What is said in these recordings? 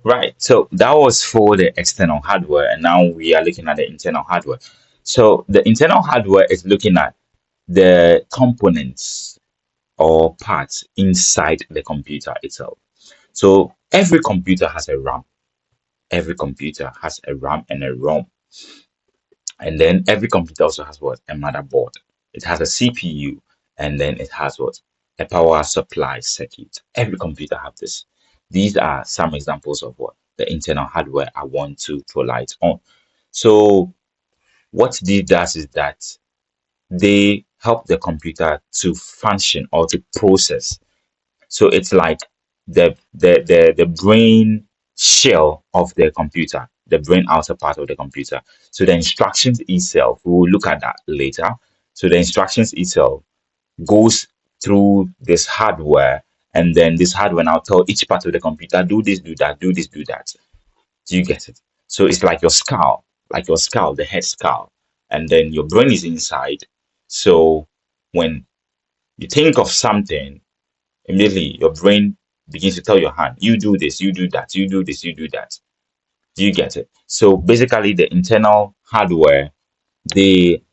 Right. So that was for the external hardware, and now we are looking at the internal hardware. So the internal hardware is looking at the components or parts inside the computer itself. So every computer has a RAM. Every computer has a RAM and a ROM. And then every computer also has what? A motherboard. It has a CPU, and then it has what? A power supply circuit. Every computer have this. These are some examples of what? The internal hardware I want to throw light on. So what this does is that they help the computer to function or to process. So it's like the brain shell of the computer, the brain outer part of the computer. So the instructions itself, we will look at that later. So the instructions itself goes through this hardware, and then this hardware now tell each part of the computer, do this, do that, do this, do that. Do you get it? So it's like your skull, the head skull, and then your brain is inside. So when you think of something, immediately your brain begins to tell your hand, you do this, you do that, you do this, you do that. Do you get it? So basically, the internal hardware, they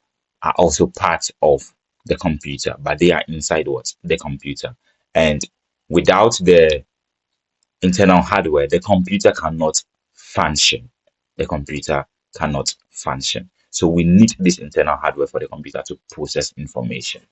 are also part of the computer, but they are inside what? The computer. And without the internal hardware, the computer cannot function. The computer cannot function. So we need this internal hardware for the computer to process information.